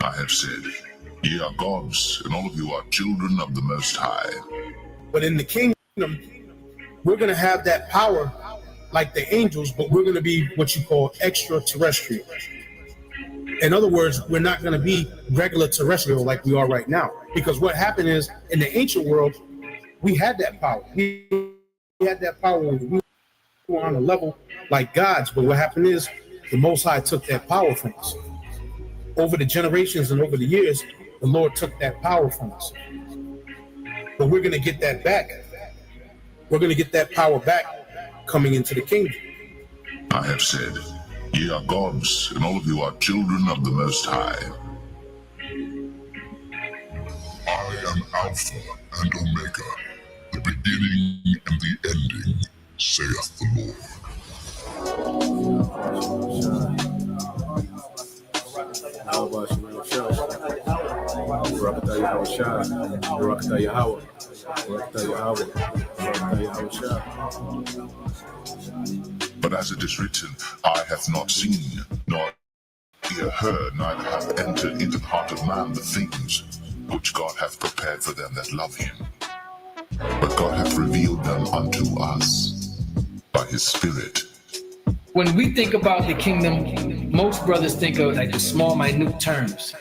I have said, ye are gods, and all of you are children of the Most High. But in the kingdom, we're going to have that power like the angels, but we're going to be what you call extraterrestrial. In other words, we're not going to be regular terrestrial like we are right now. Because what happened is, in the ancient world, we had that power. We had that power when we were on a level like gods. But what happened is, the Most High took that power from us. Over the generations and over the years, the Lord took that power from us. But we're going to get that back. We're going to get that power back coming into the kingdom. I have said, ye are gods, and all of you are children of the Most High. I am Alpha and Omega, the beginning and the ending, saith the Lord. But as it is written, eye hath not seen, nor ear heard, neither hath entered into the heart of man the things which God hath prepared for them that love him. But God hath revealed them unto us by his Spirit. When we think about the kingdom, most brothers think of like the small, minute terms.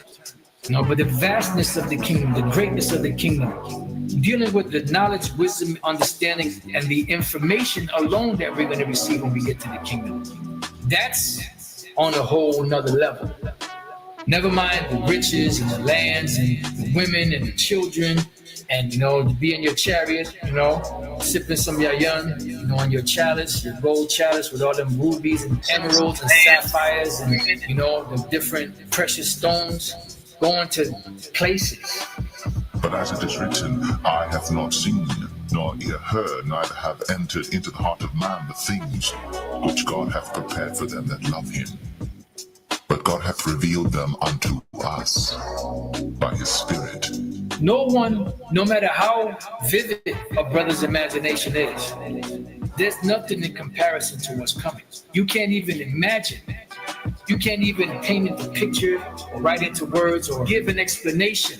But the vastness of the kingdom, the greatness of the kingdom, dealing with the knowledge, wisdom, understanding, and the information alone that we're going to receive when we get to the kingdom, that's on a whole nother level. Never mind the riches and the lands and the women and the children, and to be in your chariot, sipping some yayan, on your chalice, your gold chalice with all them rubies and emeralds and sapphires and the different precious stones, going to places. But as it is written, eye hath not seen, nor ear heard, neither have entered into the heart of man the things which God hath prepared for them that love him. But God hath revealed them unto us by his Spirit. No one, no matter how vivid a brother's imagination is, there's nothing in comparison to what's coming. You can't even imagine. You can't even paint it a picture or write it into words or give an explanation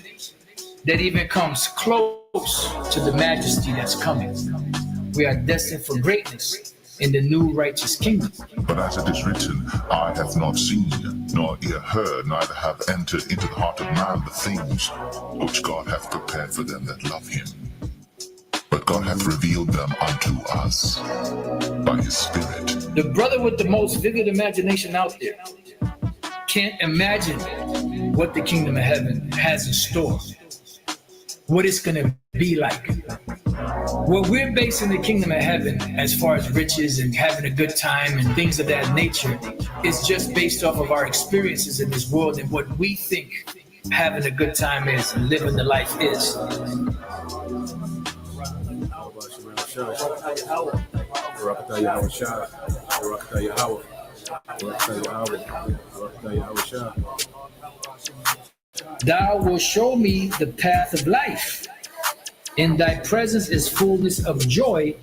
that even comes close to the majesty that's coming. We are destined for greatness in the new righteous kingdom. But as it is written, eye hath not seen, nor ear heard, neither have entered into the heart of man the things which God hath prepared for them that love him. But God hath revealed them unto us by his Spirit. The brother with the most vivid imagination out there can't imagine what the kingdom of heaven has in store, what it's going to be like. What we're basing the kingdom of heaven as far as riches and having a good time and things of that nature is just based off of our experiences in this world and what we think having a good time is and living the life is. Thou wilt show me the path of life. In thy presence is fullness of joy.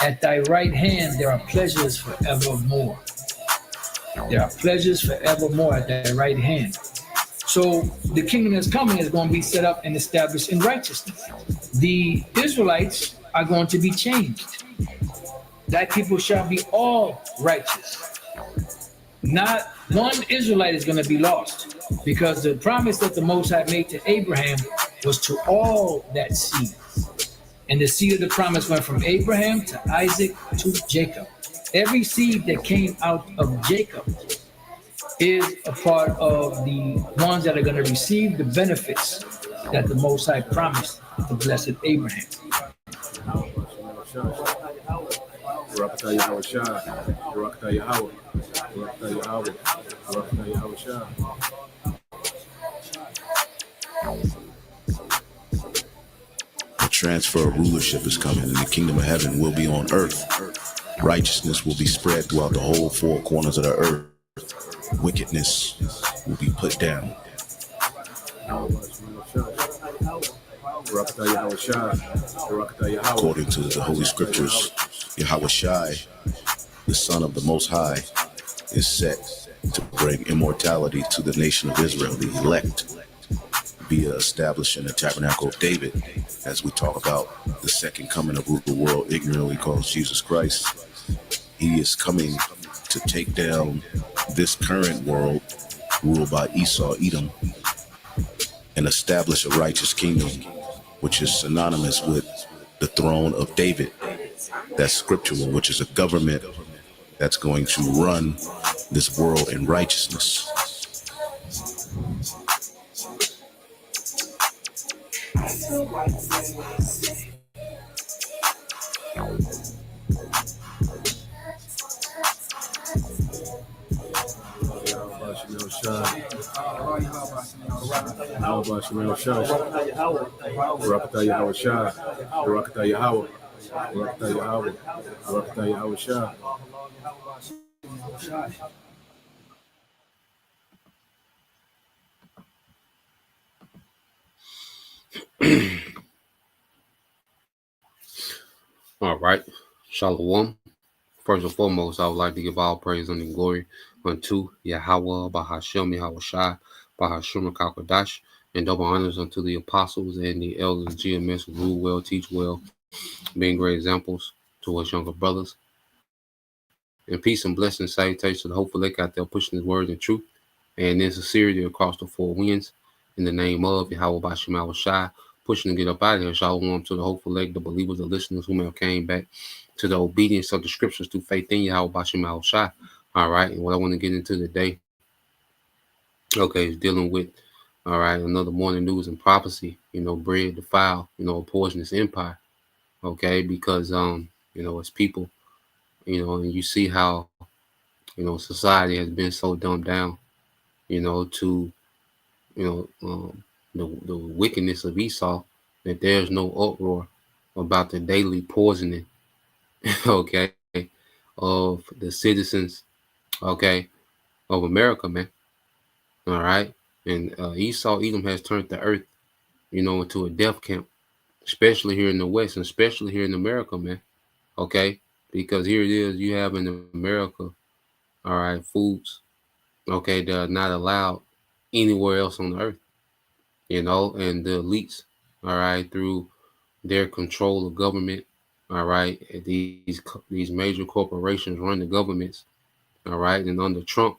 At thy right hand there are pleasures forevermore. There are pleasures forevermore at thy right hand. So the kingdom that's coming is going to be set up and established in righteousness. The Israelites are going to be changed. Thy people shall be all righteous. Not one Israelite is going to be lost, because the promise that the Most High made to Abraham was to all that seed. And the seed of the promise went from Abraham to Isaac to Jacob. Every seed that came out of Jacob is a part of the ones that are going to receive the benefits that the Most High promised to blessed Abraham. The transfer of rulership is coming, and the kingdom of heaven will be on earth. Righteousness will be spread throughout the whole four corners of the earth. Wickedness will be put down. According to the Holy Scriptures, Yahweh Shai, the Son of the Most High, is set to bring immortality to the nation of Israel, the elect, via establishing the tabernacle of David, as we talk about the second coming of who the world ignorantly calls Jesus Christ. He is coming to take down this current world ruled by Esau, Edom, and establish a righteous kingdom, which is synonymous with the throne of David. That's scriptural, which is a government that's going to run this world in righteousness. All right. Shalom. First and foremost, I would like to give all praise and glory unto Yahweh, Bahashem, Yahweh Shai, Bahashem, Kakadash, and double honors unto the apostles and the elders, GMS, who rule well, teach well, being great examples to us younger brothers. And peace and blessings, salutations to the hopeful elect out there pushing his word and truth and in sincerity across the four winds. In the name of Yahweh, Bahashem, Yahweh Shai, pushing to get up out of here. Shalom to the hopeful elect, the believers, the listeners who may have came back to the obedience of the scriptures through faith in Yahweh, Bahashem, Yahweh Shai. All right, and what I want to get into today, okay, is dealing with, all right, another morning news and prophecy, bread, defiled, a poisonous empire, okay, because, it's people, and you see how, society has been so dumbed down, to, the wickedness of Esau, that there's no uproar about the daily poisoning, okay, of the citizens, okay, of America, man. All right. And Esau, Edom has turned the earth, into a death camp, especially here in the West and especially here in America, man. Okay. Because here it is, you have in America, all right, foods, okay, that are not allowed anywhere else on the earth, and the elites, all right, through their control of government, all right, these major corporations run the governments, all right, and under Trump,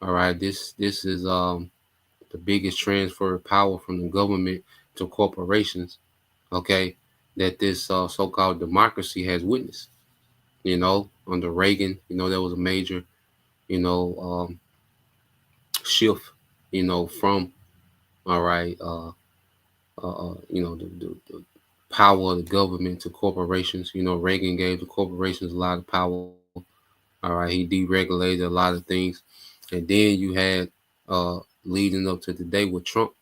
all right, this is the biggest transfer of power from the government to corporations, okay, that this so-called democracy has witnessed. Under Reagan, there was a major, shift, from, all right, the power of the government to corporations. Reagan gave the corporations a lot of power. All right, he deregulated a lot of things. And then you had leading up to today with Trump,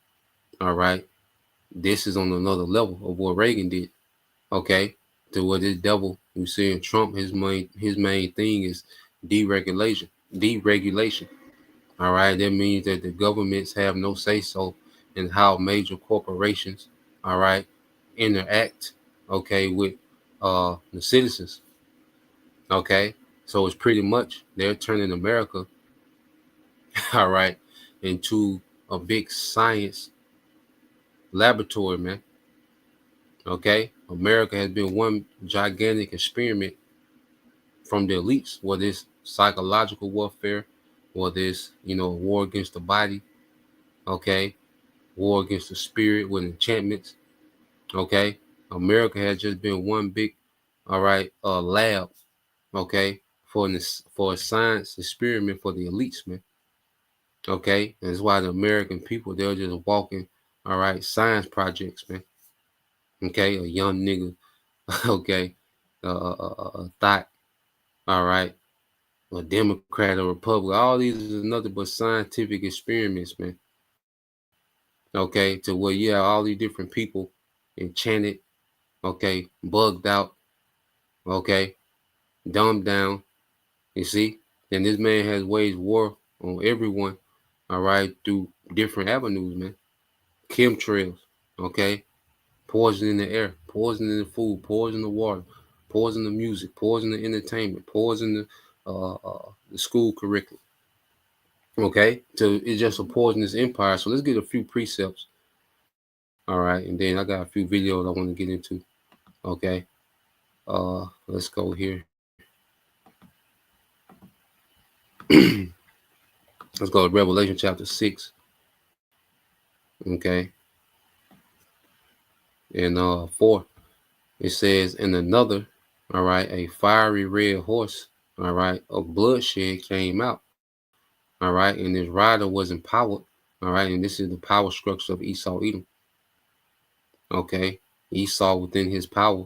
all right, this is on another level of what Reagan did, okay, to what this devil, you see in Trump, his main thing is deregulation, all right. That means that the governments have no say-so in how major corporations, all right, interact, okay, with the citizens, okay. So it's pretty much they're turning America, all right, into a big science laboratory, man. Okay, America has been one gigantic experiment from the elites, whether it's psychological warfare, whether it's war against the body, okay, war against the spirit with enchantments, okay. America has just been one big, all right, lab, okay, for a science experiment for the elites, man. Okay, and that's why the American people, they're just walking, all right, science projects, man. Okay, a young nigga, okay, a thought, all right, a Democrat or Republican, all these is nothing but scientific experiments, man. Okay, to where you have all these different people enchanted, okay, bugged out, okay, dumbed down, you see? And this man has waged war on everyone, all right, through different avenues, man. chemtrails, okay, poison in the air, poison in the food, poison in the water, poison the music, poison the entertainment, poison the school curriculum. Okay, so it's just a poisonous empire. So let's get a few precepts. All right, and then I got a few videos I want to get into. Okay, let's go here. Let's go to Revelation chapter 6. Okay, and 4. It says, and another, all right, a fiery red horse, all right, of bloodshed came out. All right, and this rider was empowered. All right, and this is the power structure of Esau Edom. Okay, Esau within his power,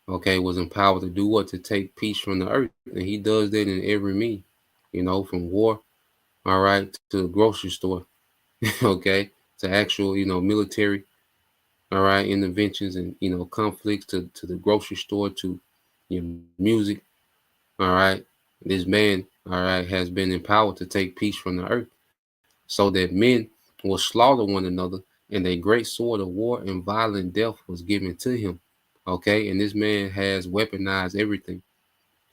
okay, was empowered to do what? To take peace from the earth. And he does that in every means, from war, all right, to the grocery store, okay, to actual, military, all right, interventions and, conflicts to the grocery store, to music, all right. This man, all right, has been empowered to take peace from the earth so that men will slaughter one another, and a great sword of war and violent death was given to him. Okay, and this man has weaponized everything.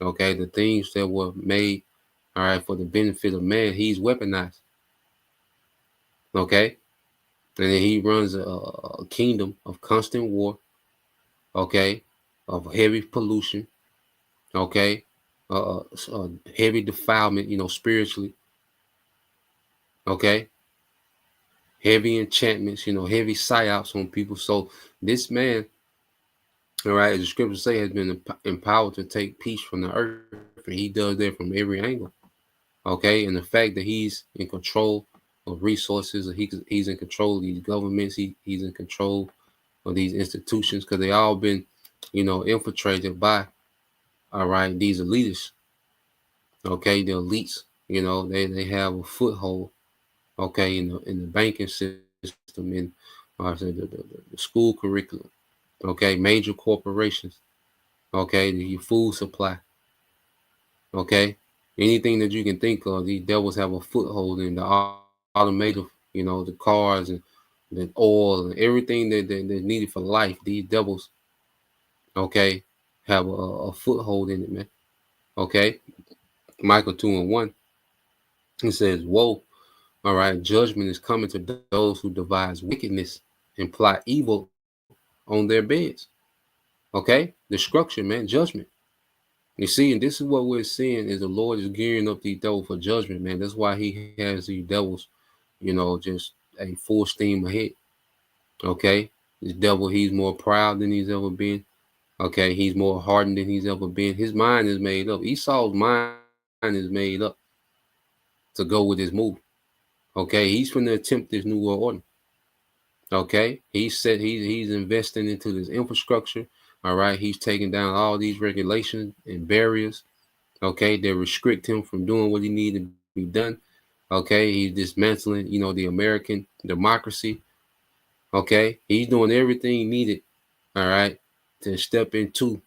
Okay, the things that were made, all right, for the benefit of man, he's weaponized. Okay, and then he runs a kingdom of constant war. Okay, of heavy pollution. Okay, heavy defilement, spiritually. Okay, heavy enchantments, heavy psyops on people. So this man, all right, as the scriptures say, has been empowered to take peace from the earth, and he does that from every angle. Okay, and the fact that he's in control of resources, he's in control of these governments, he's in control of these institutions, because they all been, infiltrated by, all right, these elitists. Okay, the elites, they have a foothold, okay, in the banking system, in the school curriculum, okay, major corporations, okay, your food supply, okay, anything that you can think of, these devils have a foothold in the automotive, the cars and the oil and everything that's needed for life. These devils, okay, have a foothold in it, man. Okay, Michael 2:1, it says, "Woe, all right, judgment is coming to those who devise wickedness and plot evil on their beds." Okay, destruction, man, judgment. You see, and this is what we're seeing is the Lord is gearing up these devils for judgment, man. That's why he has these devils, just a full steam ahead. Okay, this devil, he's more proud than he's ever been. Okay, he's more hardened than he's ever been. His mind is made up. Esau's mind is made up to go with his move. Okay, he's going to attempt this new world order. Okay, he's investing into this infrastructure. All right, he's taking down all these regulations and barriers. Okay, that restrict him from doing what he needs to be done. Okay, he's dismantling, the American democracy. Okay, he's doing everything needed. All right, to step into.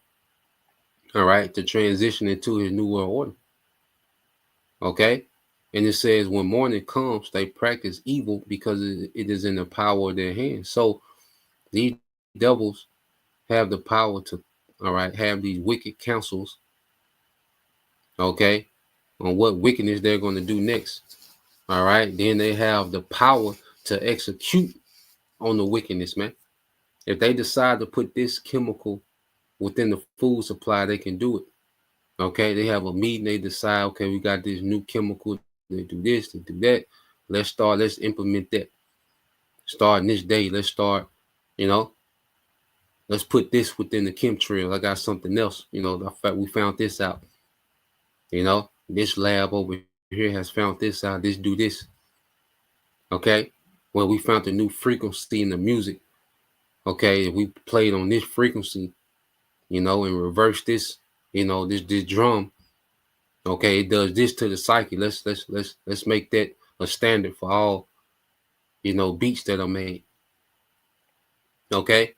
All right, to transition into his new world order. Okay, and it says when morning comes, they practice evil because it is in the power of their hands. So these devils have the power to, all right, have these wicked counsels. Okay, on what wickedness they're going to do next. All right, then they have the power to execute on the wickedness, man. If they decide to put this chemical within the food supply, they can do it. Okay, they have a meeting, they decide, okay, we got this new chemical, they do this, they do that. Let's implement that. Starting this day, let's start, let's put this within the chemtrail. I got something else, the fact we found this out. This lab over here has found this out, this do this. Okay, well, we found a new frequency in the music. Okay, we played on this frequency, and reverse this, this drum. Okay, it does this to the psyche. Let's make that a standard for all, beats that are made. Okay,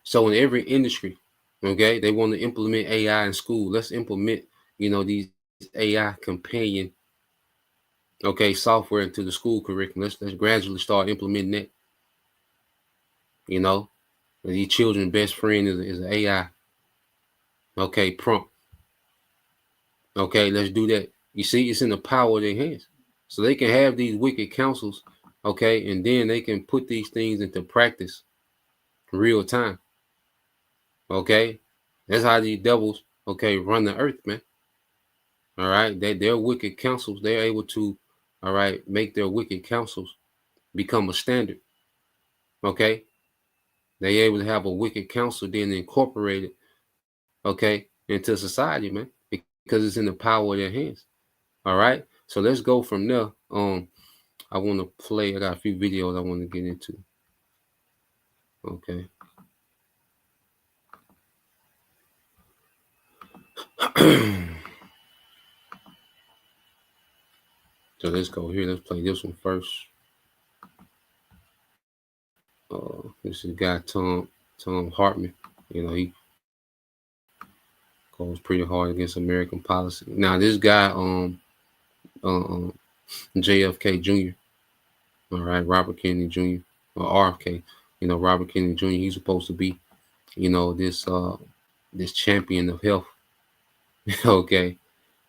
so in every industry, okay, they want to implement AI in school. Let's implement, these AI companion, okay, software into the school curriculum. Let's gradually start implementing that. You know, these children's best friend is an AI. Okay, prompt. Okay, let's do that. You see, it's in the power of their hands. So they can have these wicked counsels, okay, and then they can put these things into practice real time. Okay. That's how these devils, okay, run the earth, man. All right. Their wicked counsels, they're able to, all right, make their wicked counsels become a standard. Okay. They're able to have a wicked counsel then incorporate it, okay, into society, man, because it's in the power of their hands. All right. So let's go from there. I want to play. I got a few videos I want to get into. Okay. So let's go here. Let's play this one first. This is guy Tom Hartman. You know, he goes pretty hard against American policy. Now this guy, uh, JFK Jr. All right, Robert Kennedy Jr. or RFK. You know, Robert Kennedy Jr. He's supposed to be, you know, this champion of health. Okay,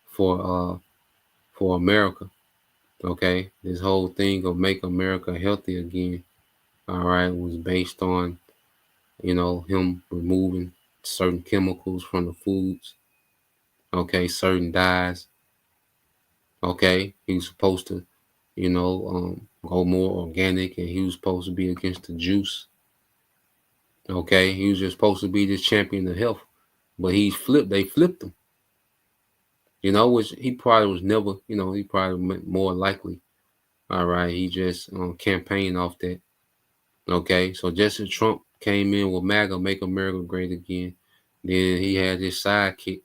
for America. Okay, this whole thing of make America healthy again. All right, was based on, you know, him removing certain chemicals from the foods. Okay, certain dyes. Okay, he was supposed to, you know, go more organic, and he was supposed to be against the juice. Okay, he was just supposed to be this champion of health, but he flipped. They flipped him. You know, which he probably was never. You know, he probably more likely. All right, he just campaigned off that. Okay, so just as Trump came in with MAGA, Make America Great Again, then he had his sidekick.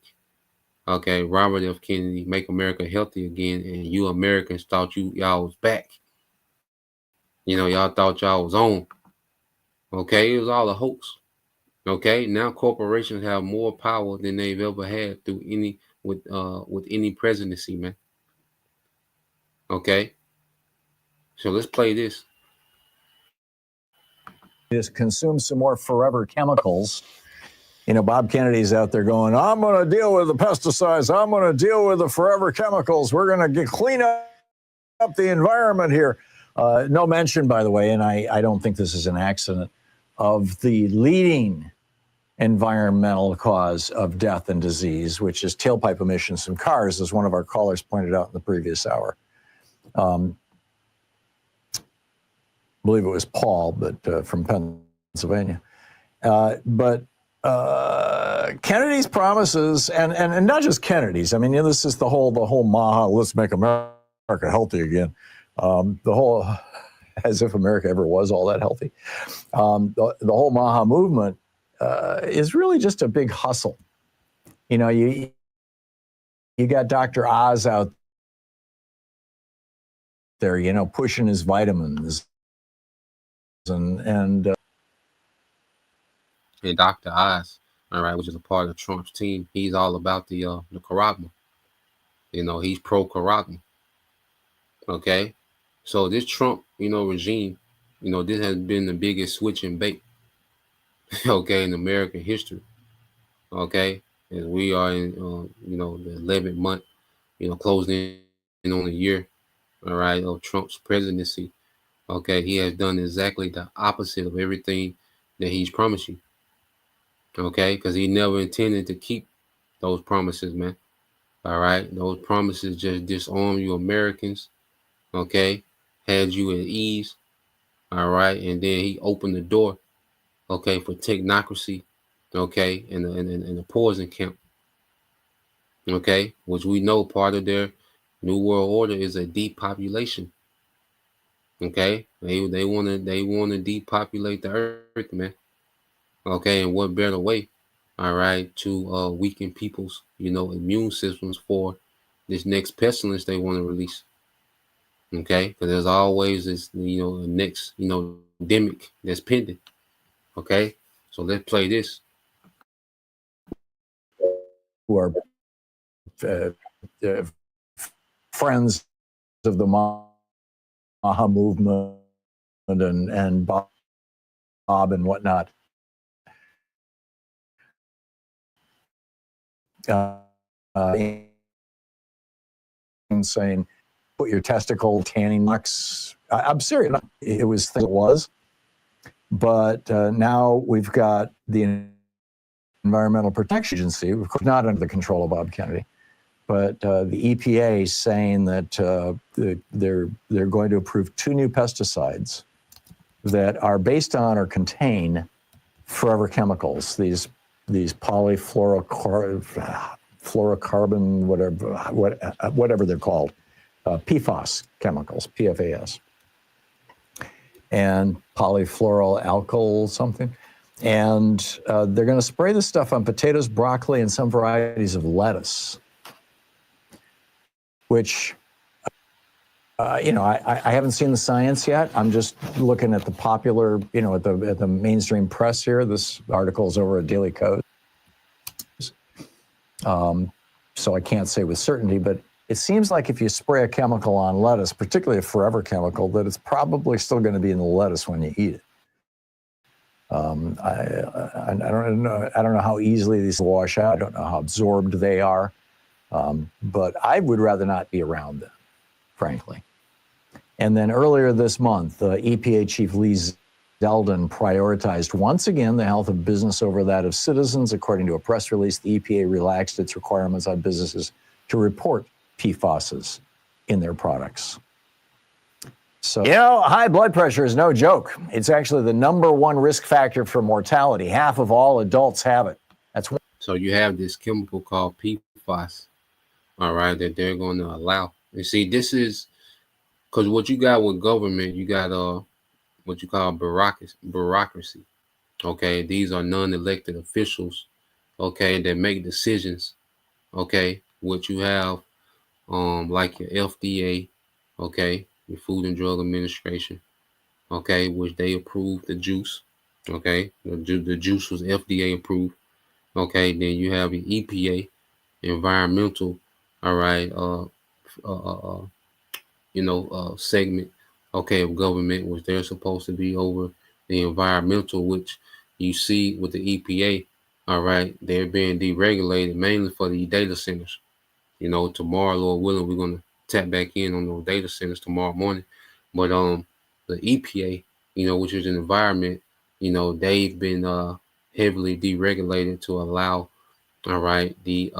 Okay, Robert F. Kennedy, Make America Healthy Again, and you Americans thought y'all was back. You know, y'all thought y'all was on. Okay, it was all a hoax. Okay, now corporations have more power than they've ever had through any with any presidency, man. Okay, so let's play this. Just consume some more forever chemicals. You know, Bob Kennedy's out there going, I'm going to deal with the pesticides. I'm going to deal with the forever chemicals. We're going to clean up the environment here. No mention, by the way, and I don't think this is an accident, of the leading environmental cause of death and disease, which is tailpipe emissions from cars, as one of our callers pointed out in the previous hour. I believe it was Paul, but from Pennsylvania. But Kennedy's promises, and not just Kennedy's. I mean, you know, this is the whole Maha, let's make America healthy again. The whole, as if America ever was all that healthy. The whole Maha movement is really just a big hustle. You know, you got Dr. Oz out there, you know, pushing his vitamins and Dr. Oz, all right, which is a part of Trump's team. He's all about the Caragma. You know, he's pro Caragma. Okay, so this Trump, you know, regime, you know, this has been the biggest switch and bait, okay, in American history. Okay, as we are in, you know, the 11th month, you know, closing in on a year, all right, of Trump's presidency. Okay, he has done exactly the opposite of everything that he's promised you. Okay, because he never intended to keep those promises, man. All right, those promises just disarm you Americans. Okay, had you at ease. All right, and then he opened the door, okay, for technocracy, okay, and the poison camp, okay, which we know part of their new world order is a depopulation. Okay, they want to depopulate the earth, man. Okay, and what better way, all right, to weaken people's, you know, immune systems for this next pestilence they want to release. Okay, because there's always this, you know, the next, you know, demic that's pending. Okay, so let's play this. who are friends of the Maha movement and Bob and whatnot. Saying, put your testicle tanning marks. I'm serious. It was, but now we've got the Environmental Protection Agency, of course, not under the control of Bob Kennedy, but the EPA saying that they're going to approve 2 new pesticides that are based on or contain forever chemicals. These polyfluorocarbon, whatever they're called, PFAS chemicals, PFAS, and polyfluoroalkyl something. And they're going to spray this stuff on potatoes, broccoli, and some varieties of lettuce, which, I haven't seen the science yet. I'm just looking at the popular, at the mainstream press here. This article is over at Daily Kos. So I can't say with certainty, but it seems like if you spray a chemical on lettuce, particularly a forever chemical, that it's probably still going to be in the lettuce when you eat it. I don't know how easily these wash out. I don't know how absorbed they are, but I would rather not be around them, frankly. And then earlier this month, EPA Chief Lee Zeldin prioritized once again the health of business over that of citizens. According to a press release, the EPA relaxed its requirements on businesses to report PFASs in their products. So, high blood pressure is no joke. It's actually the #1 risk factor for mortality. Half of all adults have it. So you have this chemical called PFAS, all right, that they're going to allow. You see, this is because what you got with government, you got what you call bureaucracy. Okay, these are non-elected officials, okay, that make decisions. Okay, what you have, like your FDA, okay, your Food and Drug Administration, okay, which they approved the juice, okay, the juice was FDA approved, okay. Then you have your EPA, environmental, all right, segment, okay, of government, which they're supposed to be over the environmental, which you see with the EPA, all right, they're being deregulated mainly for the data centers. Tomorrow, Lord willing, we're going to tap back in on those data centers tomorrow morning. But the EPA, which is an environment, they've been heavily deregulated to allow, all right, these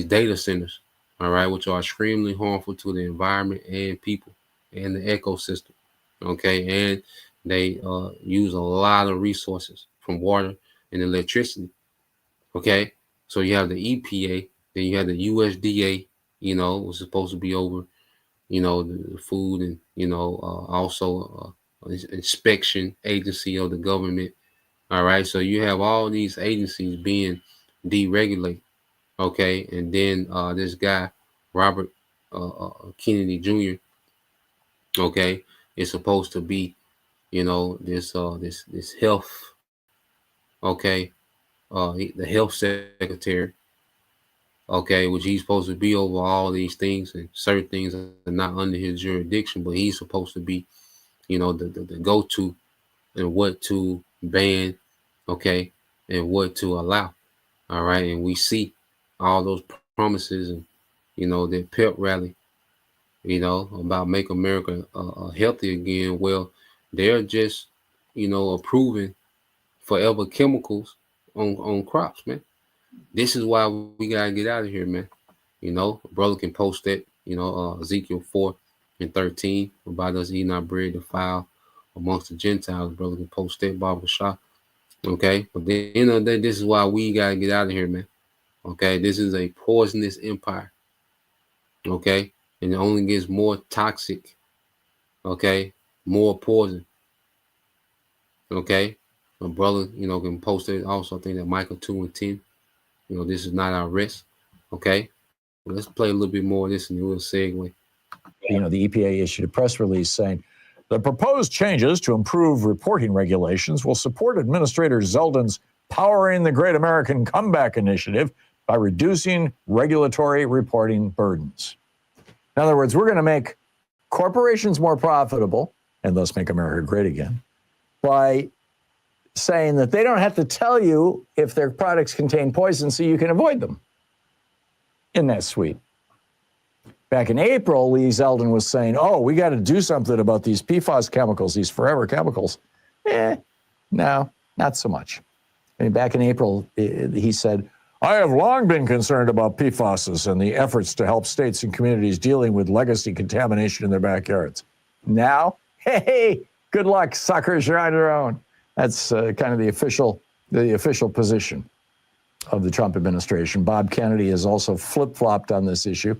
data centers, all right, which are extremely harmful to the environment and people and the ecosystem, okay, and they use a lot of resources from water and electricity, okay. So you have the EPA, then you have the USDA, was supposed to be over, the food and, also inspection agency of the government. All right. So you have all these agencies being deregulated. Okay. And then this guy, Robert Kennedy Jr., okay, is supposed to be, this health, okay, the health secretary, okay, which he's supposed to be over all these things, and certain things are not under his jurisdiction, but he's supposed to be, the go-to and what to ban, okay, and what to allow. All right. And we see all those promises and, that pep rally, about make America healthy again. Well, they're just, approving forever chemicals on crops, man. This is why we gotta get out of here, man. Brother can post that, Ezekiel 4:13, about us eating our bread defiled amongst the Gentiles. Brother can post that, Baba Shah. Okay. But then, at the end of the day, this is why we gotta get out of here, man. Okay. This is a poisonous empire. Okay. And it only gets more toxic. Okay. More poison. Okay. My brother, can post it also. I think that Micah 2:10. This is not our rest. Okay. Well, let's play a little bit more of this and we'll segue. The EPA issued a press release saying the proposed changes to improve reporting regulations will support Administrator Zeldin's Powering the Great American Comeback initiative by reducing regulatory reporting burdens. In other words, we're going to make corporations more profitable and thus make America great again by saying that they don't have to tell you if their products contain poison so you can avoid them. Isn't that sweet? Back in April, Lee Zeldin was saying, oh, we got to do something about these PFAS chemicals, these forever chemicals. No, not so much. I mean, back in April, he said, I have long been concerned about PFAS and the efforts to help states and communities dealing with legacy contamination in their backyards. Now, hey, good luck, suckers, you're on your own. That's kind of the official position of the Trump administration. Bob Kennedy has also flip-flopped on this issue.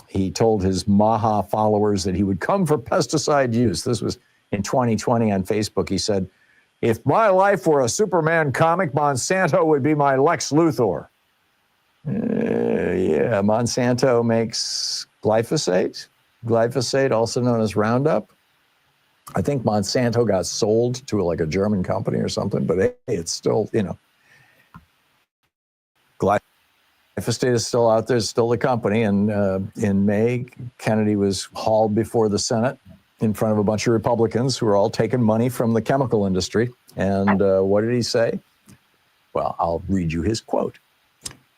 He told his Maha followers that he would come for pesticide use. This was in 2020 on Facebook. He said, if my life were a Superman comic, Monsanto would be my Lex Luthor. Yeah, Monsanto makes glyphosate, also known as Roundup. I think Monsanto got sold to like a German company or something, but hey, it's still, glyphosate is still out there, it's still the company. And in May, Kennedy was hauled before the Senate in front of a bunch of Republicans who were all taking money from the chemical industry. And what did he say? Well, I'll read you his quote.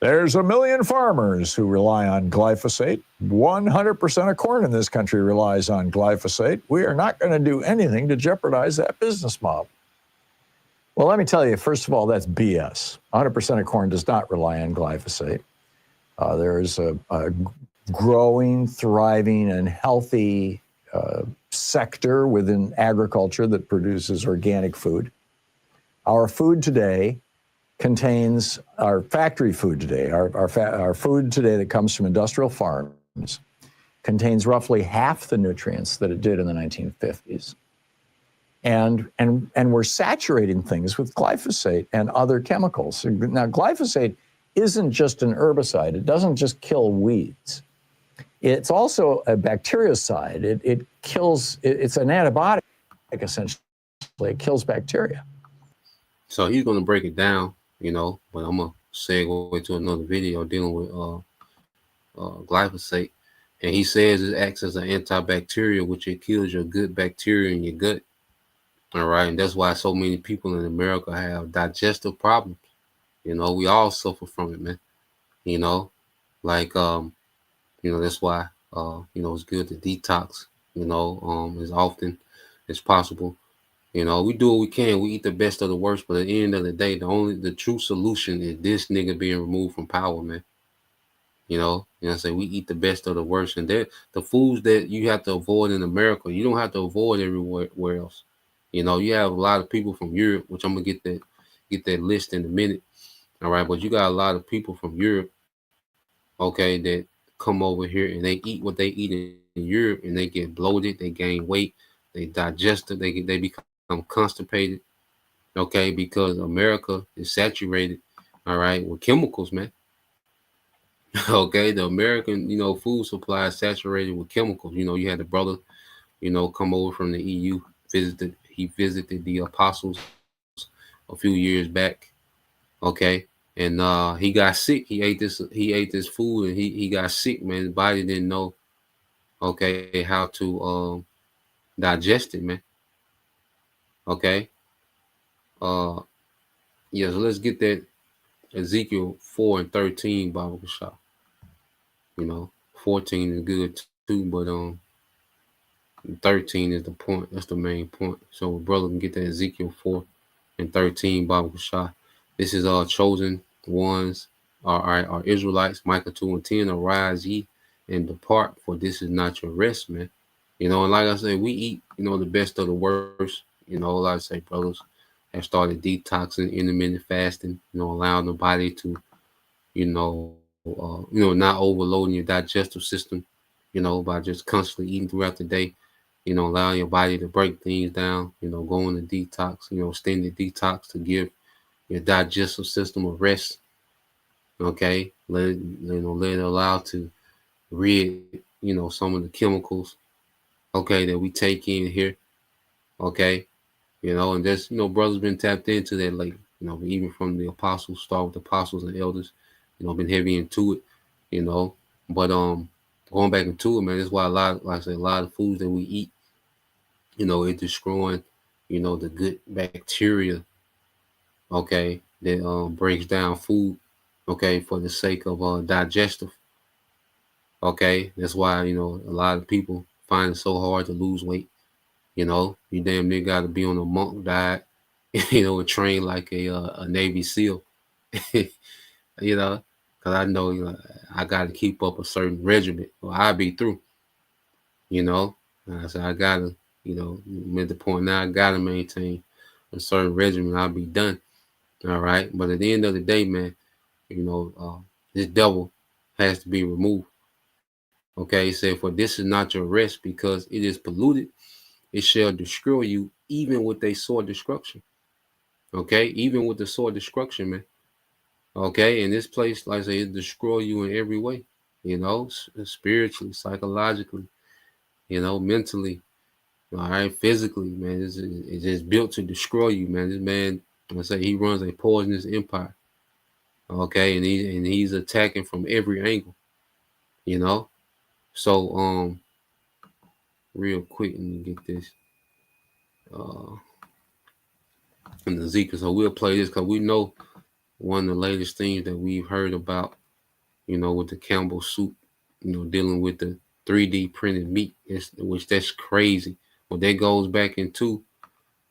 There's 1 million farmers who rely on glyphosate. 100% of corn in this country relies on glyphosate. We are not going to do anything to jeopardize that business model. Well, let me tell you, first of all, that's BS. 100% of corn does not rely on glyphosate. There's a growing, thriving, and healthy sector within agriculture that produces organic food. Our food today contains, our factory food today, our food today that comes from industrial farms contains roughly half the nutrients that it did in the 1950s. And we're saturating things with glyphosate and other chemicals. Now, glyphosate isn't just an herbicide. It doesn't just kill weeds. It's also a bactericide. It kills, it's an antibiotic, essentially. It kills bacteria. So he's going to break it down, but I'm going to segue to another video dealing with glyphosate. And he says it acts as an antibacterial, which it kills your good bacteria in your gut. All right. And that's why so many people in America have digestive problems. We all suffer from it, man. That's why, it's good to detox, as often as possible. We do what we can. We eat the best of the worst, but at the end of the day, the true solution is this nigga being removed from power, man. We eat the best of the worst, and the foods that you have to avoid in America, you don't have to avoid everywhere else. You have a lot of people from Europe, which I'm gonna get that list in a minute. All right, but you got a lot of people from Europe, okay, that come over here and they eat what they eat in Europe, and they get bloated, they gain weight, they digest it, they become constipated, okay, because America is saturated, all right, with chemicals, man. Okay, the American, food supply is saturated with chemicals. You had the brother, come over from the EU, he visited the apostles a few years back, okay, and he got sick. He ate this food and he got sick, man. His body didn't know, okay, how to digest it, man. Okay. So let's get that Ezekiel 4:13 Bible shot. 14 is good too, but 13 is the point. That's the main point. So brother can get that Ezekiel 4:13 Bible shot. This is our chosen ones, our Israelites. Micah 2:10. Arise ye and depart, for this is not your rest, man. And like I said, we eat, the best of the worst. Like I say, brothers have started detoxing, intermittent fasting, allowing the body to, not overloading your digestive system, by just constantly eating throughout the day, allowing your body to break things down, going to detox, extended detox to give your digestive system a rest. Okay. Let it allow to rid, some of the chemicals, okay, that we take in here. Okay. And there's, brothers been tapped into that lately, even from the apostles, start with the apostles and elders, been heavy into it, but going back into it, man, that's why a lot of foods that we eat, it's destroying, the good bacteria, okay, that breaks down food, okay, for the sake of digestive. Okay, that's why a lot of people find it so hard to lose weight. You damn near got to be on a monk diet, and train like a Navy SEAL. Because I know I got to keep up a certain regimen or I'll be through. So I gotta, I'm at the point now I gotta maintain a certain regimen. I'll be done. All right, but at the end of the day, man, this devil has to be removed. Okay, he said, for this is not your rest because it is polluted. It shall destroy you even with a sword destruction. Okay, even with the sword destruction, man. Okay, in this place, like I say, it destroy you in every way. Spiritually, psychologically, mentally. All right, physically, man, it's just built to destroy you, man. This man, I say, he runs a poisonous empire. Okay, and he's attacking from every angle. So real quick, let me get this in Ezekiel. So we'll play this because we know one of the latest things that we've heard about, with the Campbell soup, dealing with the 3D printed meat, which that's crazy. But that goes back into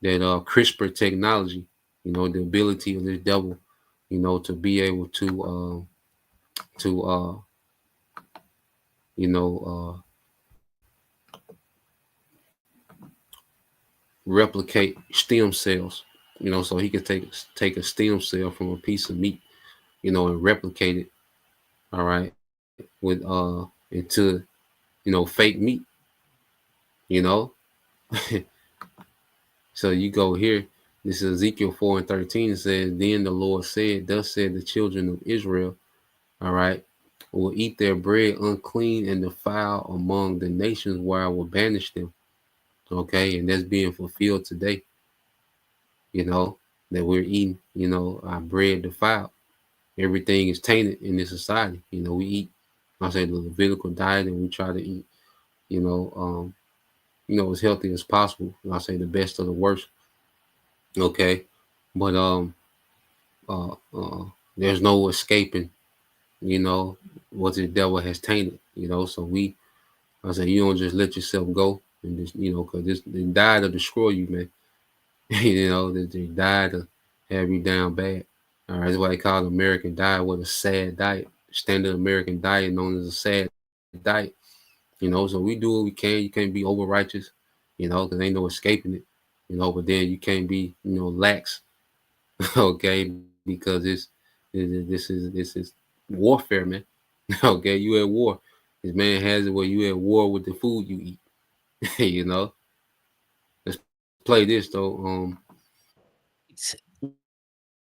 that CRISPR technology, the ability of this devil, to be able to replicate stem cells, so he can take a stem cell from a piece of meat, and replicate it, all right, with into fake meat, So you go here. This is Ezekiel 4:13. It says, then the Lord said, thus said the children of Israel, all right, will eat their bread unclean and defile among the nations where I will banish them. Okay, and that's being fulfilled today. That we're eating, our bread defiled. Everything is tainted in this society. We eat, I say, the Levitical diet, and we try to eat, as healthy as possible. I say the best of the worst. Okay, but there's no escaping, what the devil has tainted. So I say, you don't just let yourself go and just, because they die to destroy you, man. They die to have you down bad. All right, that's why they call it American diet, with a sad diet. Standard American diet known as a sad diet. So we do what we can. You can't be over righteous, because ain't no escaping it. But then you can't be, lax, okay, because this is warfare, man. Okay, you at war. This man has it where you at war with the food you eat. Let's play this though.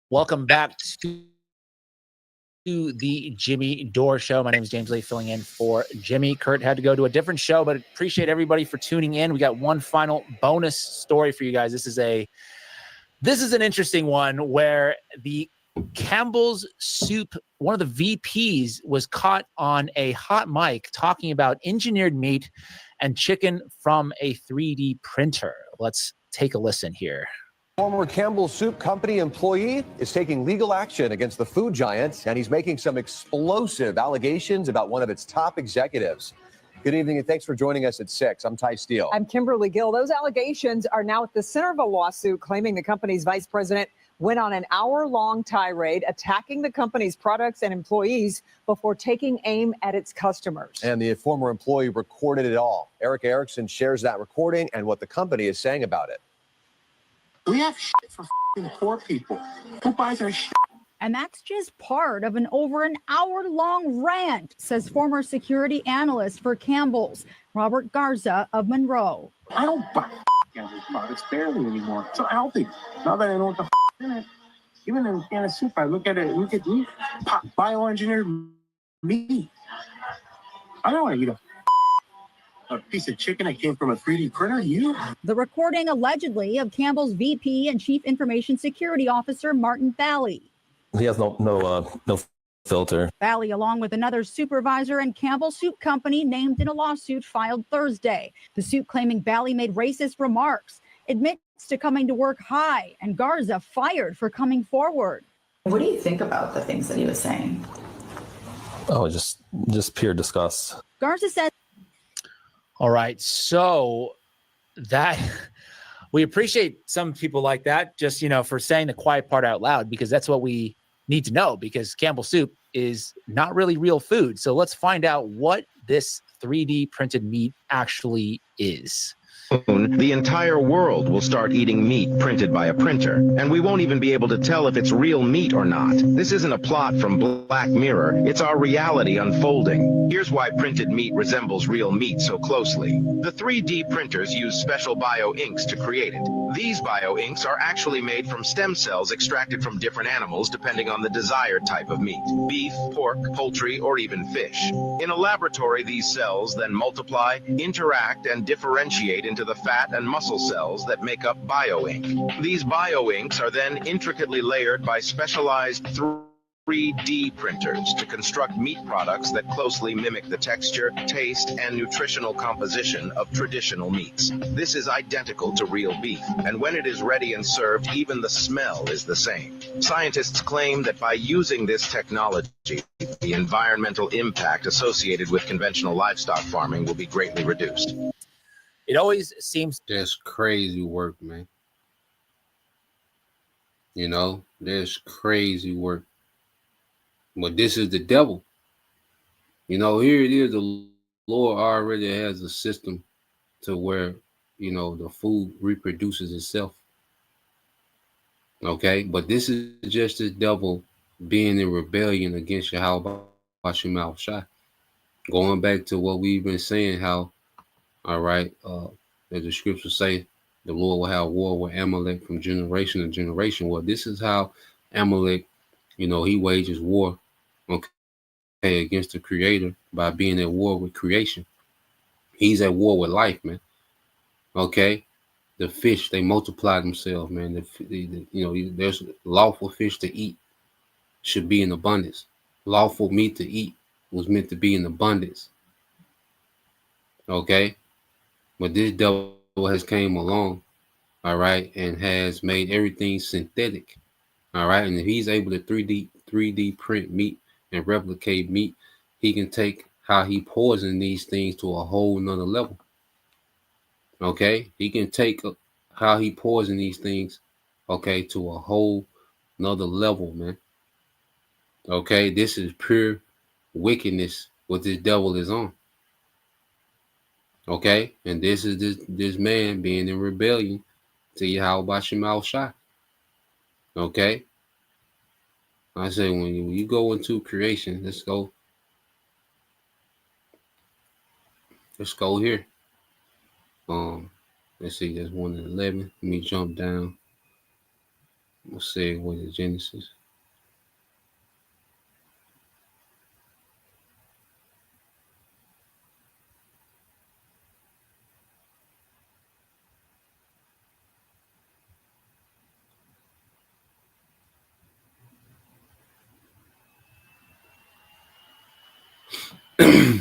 Welcome back to the Jimmy Dore Show. My name is James Lee, filling in for Jimmy. Kurt had to go to a different show, but appreciate everybody for tuning in. We got one final bonus story for you guys. This is an interesting one where the Campbell's Soup, one of the VPs, was caught on a hot mic talking about engineered meat and chicken from a 3D printer. Let's take a listen here. Former Campbell's Soup Company employee is taking legal action against the food giant, and he's making some explosive allegations about one of its top executives. Good evening, and thanks for joining us at 6. I'm Ty Steele. I'm Kimberly Gill. Those allegations are now at the center of a lawsuit claiming the company's vice president went on an hour-long tirade attacking the company's products and employees before taking aim at its customers. And the former employee recorded it all. Eric Erickson shares that recording and what the company is saying about it. We have shit for poor people. Who buys our shit? And that's just part of an over an hour-long rant, says former security analyst for Campbell's, Robert Garza of Monroe. I don't buy Campbell's products barely anymore. So healthy. Now that I know what the in it, even in a can of soup, I look at it, look at meat, bioengineered meat. I don't want to eat a piece of chicken that came from a 3D printer. The recording allegedly of Campbell's VP and Chief Information Security Officer Martin Bally. He has no filter. Bally, along with another supervisor and Campbell Soup Company, named in a lawsuit filed Thursday. The suit claiming Bally made racist remarks, admits to coming to work high, and Garza fired for coming forward. What do you think about the things that he was saying? Oh, just pure disgust. Garza said, all right, so that we appreciate some people like that, just, for saying the quiet part out loud, because that's what we need to know, because Campbell soup is not really real food. So let's find out what this 3D printed meat actually is. The entire world will start eating meat printed by a printer, and we won't even be able to tell if it's real meat or not. This isn't a plot from Black Mirror, it's our reality unfolding. Here's why printed meat resembles real meat so closely. The 3D printers use special bio-inks to create it. These bio-inks are actually made from stem cells extracted from different animals depending on the desired type of meat: beef, pork, poultry, or even fish. In a laboratory, these cells then multiply, interact, and differentiate into the fat and muscle cells that make up bio-ink. These bio-inks are then intricately layered by specialized 3D printers to construct meat products that closely mimic the texture, taste, and nutritional composition of traditional meats. This is identical to real beef, and when it is ready and served, even the smell is the same. Scientists claim that by using this technology, the environmental impact associated with conventional livestock farming will be greatly reduced. It always seems That's crazy work, man. There's crazy work. But this is the devil. Here it is. The Lord already has a system to where, the food reproduces itself. Okay? But this is just the devil being in rebellion against Yahweh Hashem Al Shai. Going back to what we've been saying, how, all right, as the scriptures say, the Lord will have war with Amalek from generation to generation. Well, this is how Amalek, he wages war, okay, against the Creator by being at war with creation. He's at war with life, man. Okay, the fish, they multiply themselves, man. There's lawful fish to eat, should be in abundance. Lawful meat to eat was meant to be in abundance. Okay, but this devil has came along, all right, and has made everything synthetic, all right. And if he's able to 3D print meat and replicate meat, he can take how he poisoned these things to a whole nother level. Okay, he can take how he poisoned these things, okay, to a whole nother level, man. Okay, this is pure wickedness what this devil is on. Okay, and this is this man being in rebellion to Yahweh Hashem Al Shai. Okay, I say when you go into creation, let's go here. Let's see, there's 1 and 11. Let me jump down. Let's see what is Genesis.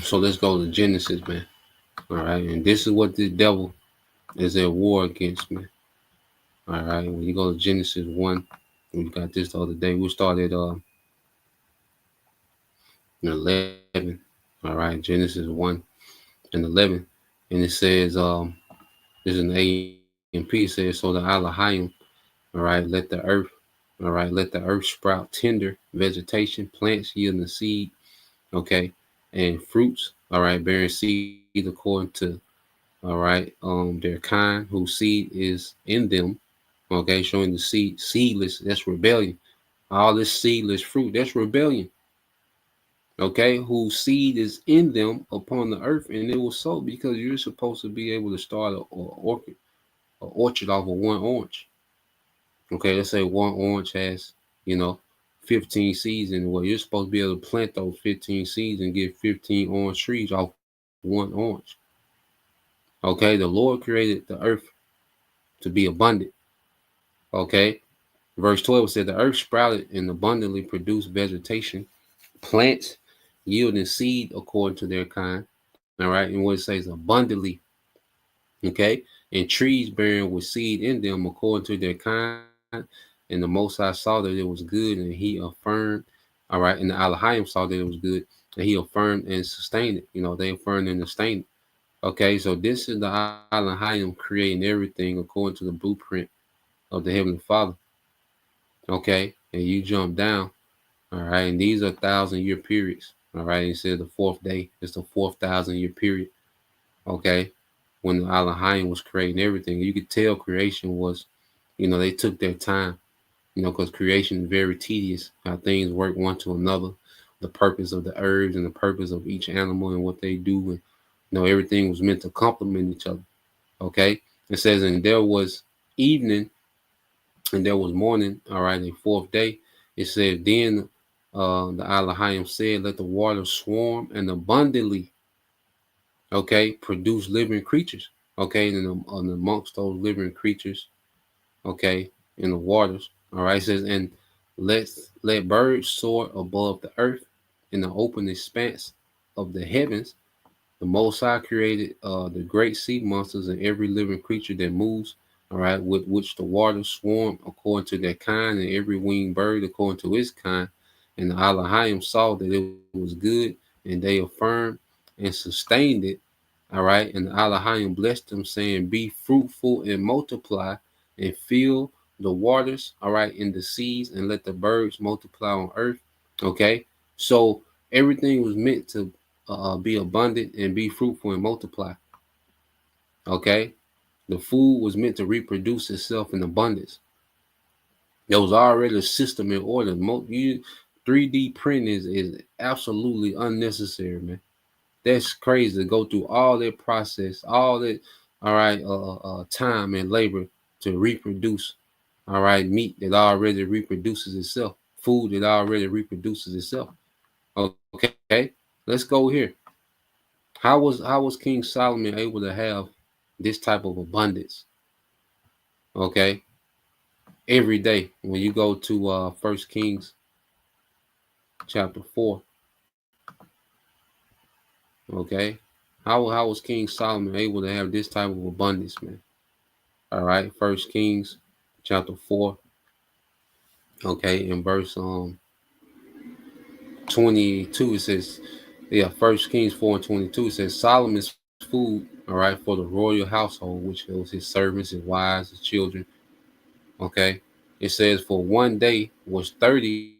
So let's go to Genesis, man. All right, and this is what the devil is at war against, man. All right, when you go to Genesis 1, we got this the other day. We started 11. All right, Genesis 1 and 11, and it says, this is an A and P. It says, so the Elohim, all right, let the earth sprout tender vegetation, plants yielding seed, okay, and fruits, all right, bearing seed according to, all right, their kind, whose seed is in them, okay, showing the seedless, that's rebellion. All this seedless fruit, that's rebellion. Okay, whose seed is in them upon the earth, and it was so because you're supposed to be able to start an orchard off of one orange. Okay, let's say one orange has, 15 seeds in it. Well, you're supposed to be able to plant those 15 seeds and get 15 orange trees off one orange. Okay, the Lord created the earth to be abundant. Okay, verse 12 said the earth sprouted and abundantly produced vegetation, plants yielding seed according to their kind. All right, and what it says abundantly. Okay, and trees bearing with seed in them according to their kind. And the Most High saw that it was good, and he affirmed. All right, and the Elohim saw that it was good, and he affirmed and sustained it. They affirmed and sustained it. Okay, so this is the Elohim creating everything according to the blueprint of the Heavenly Father. Okay, and you jump down. All right, and these are 1,000-year periods. All right, it says the fourth day is the 4,000-year period. Okay, when the Elohim was creating everything, you could tell creation was, they took their time. Because creation is very tedious, how things work one to another, the purpose of the herbs and the purpose of each animal and what they do. And, everything was meant to complement each other. Okay. It says, and there was evening and there was morning. All right. The fourth day, it said, then the Elohim said, let the water swarm and abundantly, okay, produce living creatures. Okay. And amongst those living creatures, okay, in the waters. All right, it says, and let birds soar above the earth in the open expanse of the heavens. The Most High created the great sea monsters and every living creature that moves, all right, with which the waters swarm according to their kind, and every winged bird according to its kind. And the Elohim saw that it was good, and they affirmed and sustained it. All right, and the Elohim blessed them, saying, be fruitful and multiply, and fill the waters, all right, in the seas, and let the birds multiply on earth. Okay, so everything was meant to be abundant and be fruitful and multiply. Okay, the food was meant to reproduce itself in abundance. There was already a system in order. 3D printing is absolutely unnecessary, man. That's crazy to go through all that process, all that, all right, time and labor to reproduce, all right, meat that already reproduces itself, food that already reproduces itself. Okay, let's go here. How was King Solomon able to have this type of abundance? Okay, every day when you go to 1 Kings chapter 4. Okay, how was King Solomon able to have this type of abundance, man? All right, 1 Kings chapter 4. Okay, in verse 22, it says, 1 Kings 4 and 22, it says, Solomon's food, all right, for the royal household, which was his servants, his wives, his children. Okay, it says, for one day was 30,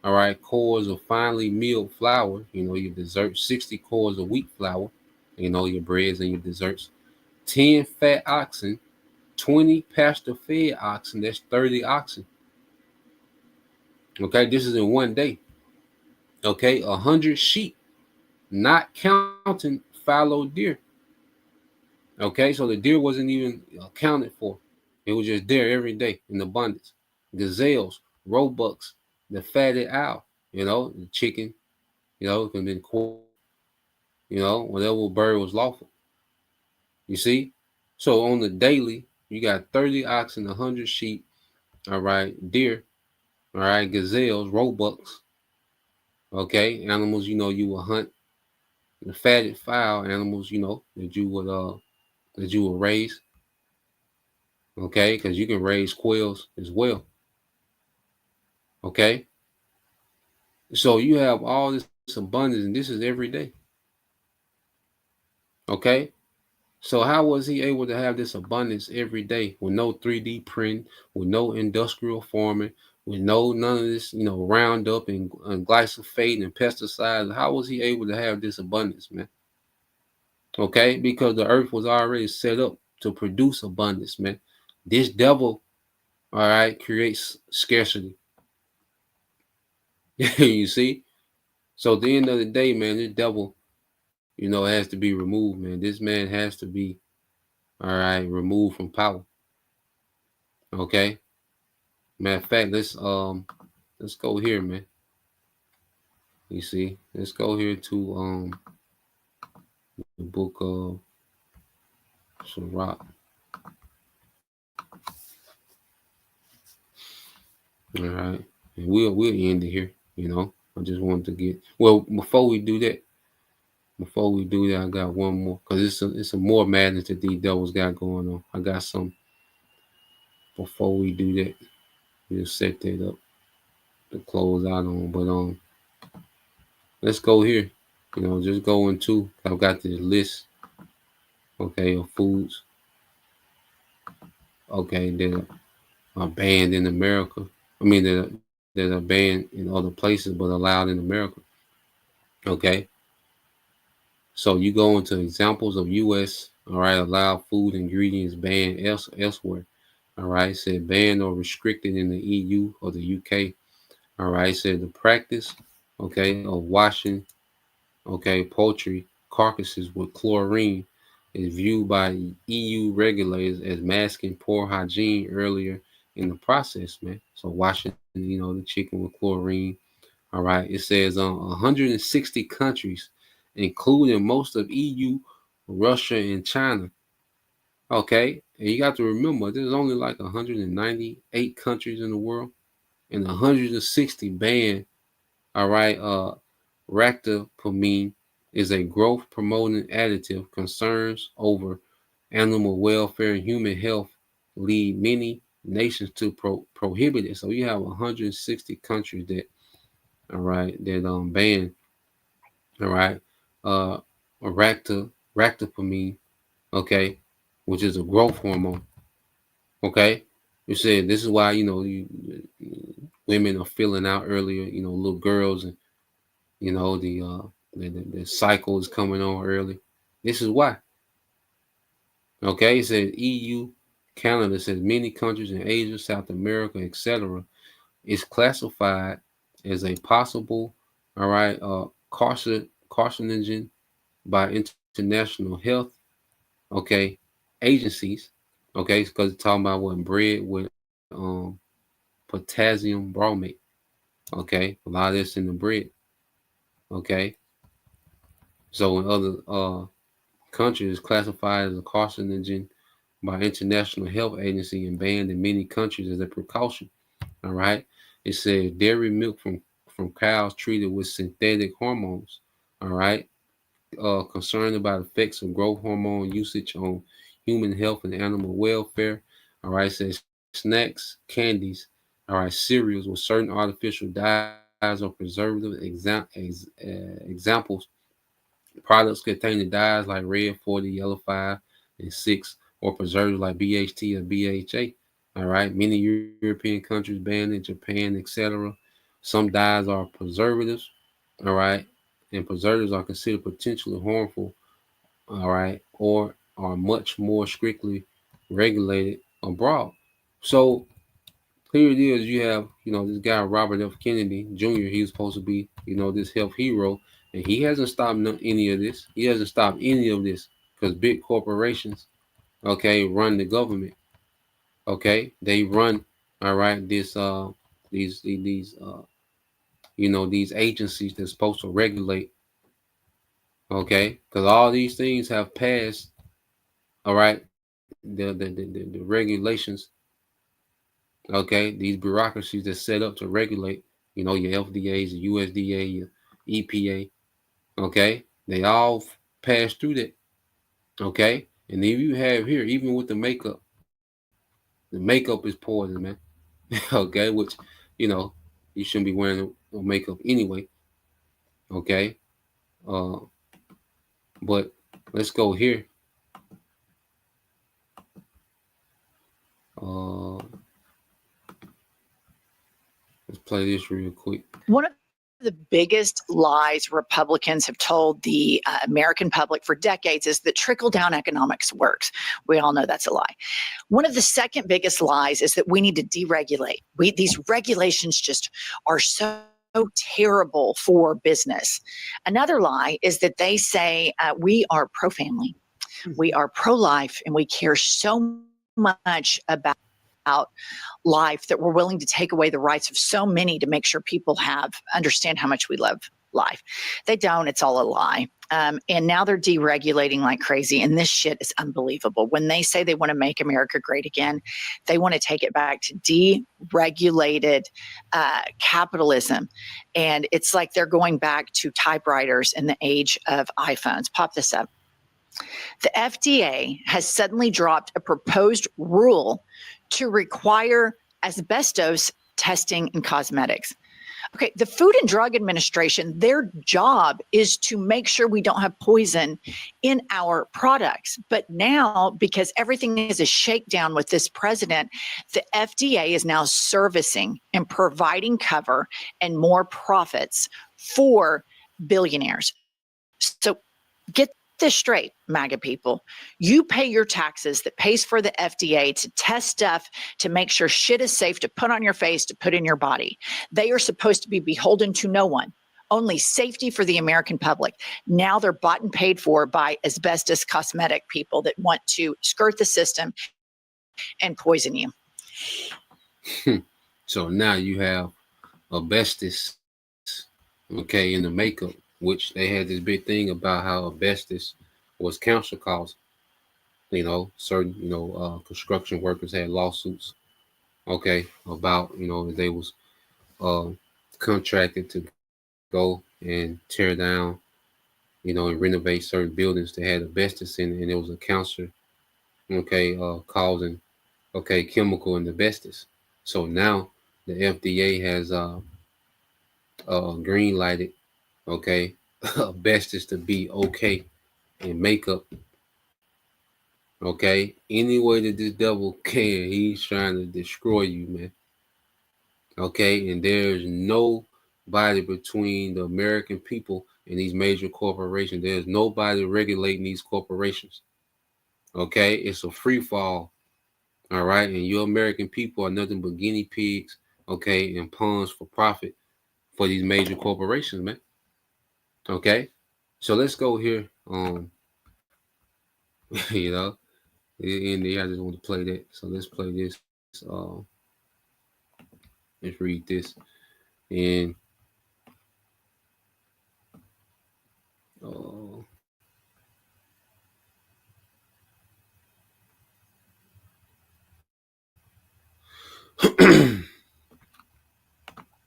all right, cores of finely milled flour, your desserts, 60 cores of wheat flour, your breads and your desserts, 10 fat oxen, 20 pasture-fed oxen, that's 30 oxen. Okay, this is in one day. Okay, 100 sheep, not counting fallow deer. Okay, so the deer wasn't even accounted for. It was just there every day in abundance. Gazelles, roebucks, the fatted owl, the chicken, it could have been quail, whatever bird was lawful. You see? So on the daily, you got 30 oxen, 100 sheep, all right, deer, all right, gazelles, roebucks, okay, animals, you will hunt, the fatted fowl animals, that you would raise, okay, because you can raise quails as well, okay. So you have all this abundance, and this is every day, okay. So how was he able to have this abundance every day with no 3D print, with no industrial farming, with none of this, Roundup and glyphosate and pesticides? How was he able to have this abundance, man? Okay, because the earth was already set up to produce abundance, man. This devil, all right, creates scarcity. You see? So at the end of the day, man, this devil, has to be removed, man. This man has to be, all right, removed from power. Okay. Matter of fact, let's go here, man. You see, let's go here to the book of Sirach. All right, and we'll end it here. I just wanted to get before we do that. Before we do that, I got one more because it's a more madness that these devils got going on. I got some before we do that. We'll set that up to close out on. But let's go here. Just go into. I've got this list, okay, of foods, okay, that are banned in America. I mean that are banned in other places but allowed in America. Okay. So you go into examples of U.S. All right, allowed food ingredients banned elsewhere. All right, said banned or restricted in the EU or the UK. All right, said the practice, okay, of washing, okay, poultry carcasses with chlorine is viewed by EU regulators as masking poor hygiene earlier in the process, man. So washing, the chicken with chlorine. All right, it says 160 countries, including most of EU, Russia, and China. Okay, and you got to remember, there's only like 198 countries in the world, and 160 banned. All right, ractopamine is a growth promoting additive. Concerns over animal welfare and human health lead many nations to prohibit it. So you have 160 countries that, all right, that ban, all right, uh ractopamine, okay, which is a growth hormone. Okay. You said this is why women are filling out earlier, little girls, and the cycle is coming on early. This is why. Okay, it says EU, Canada says many countries in Asia, South America, etc. is classified as a possible, all right, carcinogen by international health, okay, agencies, okay, because it's talking about what bread with potassium bromate, okay, a lot of this in the bread, okay. So in other countries, it's classified as a carcinogen by international health agency and banned in many countries as a precaution. All right, it says dairy milk from cows treated with synthetic hormones. All right, concerned about effects of growth hormone usage on human health and animal welfare. All right, it says snacks, candies, all right, cereals with certain artificial dyes or preservatives. Examples: products containing dyes like red 40, yellow 5, and 6, or preservatives like BHT or BHA. All right, many European countries banned in Japan, etc. Some dyes are preservatives. All right, and preservatives are considered potentially harmful. All right, or are much more strictly regulated abroad. So here it is. You have, this guy Robert F. Kennedy Jr. He was supposed to be, this health hero, and he hasn't stopped any of this. He hasn't stopped any of this because big corporations, okay, run the government. Okay, they run. All right, these these agencies that's supposed to regulate. Okay, because all these things have passed. All right, the regulations. Okay, these bureaucracies that set up to regulate, your FDAs, the USDA, your EPA. Okay, they all pass through that. Okay, and then you have here, even with the makeup is poison, man. Okay, which you shouldn't be wearing no makeup anyway. Okay, uh, but let's go here. Let's play this real quick. One of the biggest lies Republicans have told the American public for decades is that trickle-down economics works. We all know that's a lie. One of the second biggest lies is that we need to deregulate. These regulations just are so terrible for business. Another lie is that they say we are pro-family, we are pro-life, and we care so much about life that we're willing to take away the rights of so many to make sure people understand how much we love life. They don't. It's all a lie. And now they're deregulating like crazy. And this shit is unbelievable. When they say they want to make America great again, they want to take it back to deregulated capitalism. And it's like they're going back to typewriters in the age of iPhones. Pop this up. The FDA has suddenly dropped a proposed rule to require asbestos testing in cosmetics. Okay, the Food and Drug Administration, their job is to make sure we don't have poison in our products. But now, because everything is a shakedown with this president, the FDA is now servicing and providing cover and more profits for billionaires. So get this straight, MAGA people. You pay your taxes that pays for the FDA to test stuff to make sure shit is safe to put on your face, to put in your body. They are supposed to be beholden to no one, only safety for the American public. Now they're bought and paid for by asbestos cosmetic people that want to skirt the system and poison you. So now you have asbestos, okay, in the makeup, which they had this big thing about how asbestos was cancer causing. You know, certain, construction workers had lawsuits, okay, about, they was contracted to go and tear down, and renovate certain buildings that had asbestos in it, and it was a cancer, okay, causing, okay, chemical in asbestos. So now the FDA has green lighted, okay, asbestos to be okay in makeup. Okay, any way that this devil can, he's trying to destroy you, man. Okay, and there's nobody between the American people and these major corporations. There's nobody regulating these corporations. Okay, it's a free fall. All right, and you American people are nothing but guinea pigs, okay, and pawns for profit for these major corporations, man. Okay, so let's go here. You know, in the I just want to play that. So let's play this. Let's read this. And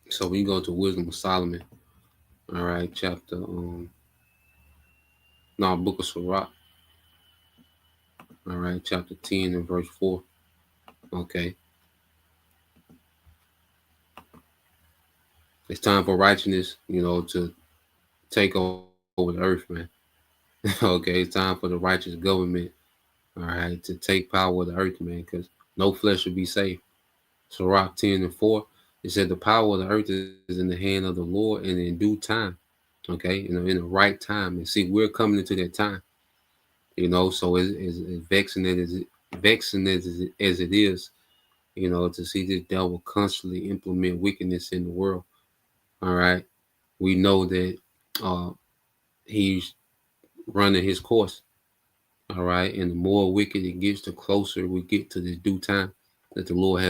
so we go to Wisdom of Solomon. All right, chapter Book of Sirach. All right, chapter 10 and verse 4. Okay. It's time for righteousness, to take over the earth, man. Okay, it's time for the righteous government, all right, to take power of the earth, man, because no flesh will be safe. Sirach 10 and 4, it said the power of the earth is in the hand of the Lord, and in due time, okay, in the right time. And see, we're coming into that time, so as vexing as it is, to see this devil constantly implement wickedness in the world. All right, we know that he's running his course. All right, and the more wicked it gets, the closer we get to the due time that the Lord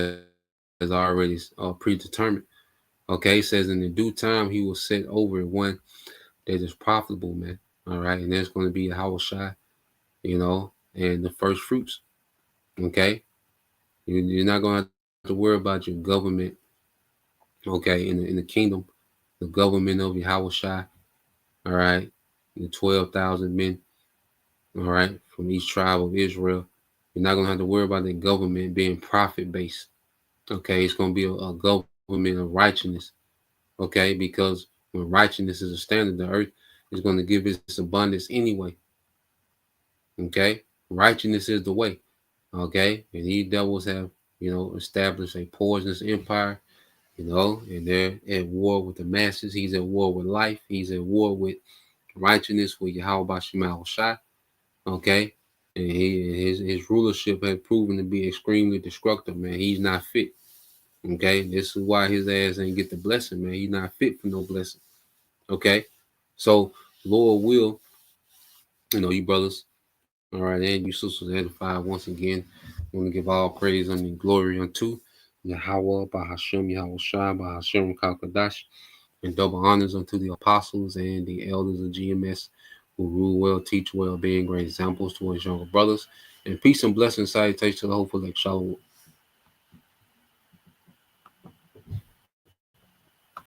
has already predetermined. Okay, it says in the due time he will set over one that is profitable, man. All right, and there's going to be a Hawashai, and the first fruits. Okay, you're not going to have to worry about your government. Okay, in the kingdom, the government of Yahushua. All right, the 12,000 men. All right, from each tribe of Israel. You're not going to have to worry about the government being profit based. Okay, it's going to be a government of righteousness. Okay, because when righteousness is a standard, the earth is going to give its abundance anyway. Okay, righteousness is the way. Okay, and these devils have, established a poisonous empire, and they're at war with the masses. He's at war with life. He's at war with righteousness, with Yahweh Shemal Shai. Okay, and his rulership has proven to be extremely destructive, man. He's not fit. Okay, this is why his ass ain't get the blessing, man. He's not fit for no blessing. Okay, so Lord will, you brothers, all right, and you sisters edified once again. I want to give all praise and glory unto Yahweh, Bahashem, Yahweh Shai, Bahashem, Kalkadash. And double honors unto the apostles and the elders of GMS who rule well, teach well, being great examples towards younger brothers. And peace and blessings, salutation to the hopeful like Shalom.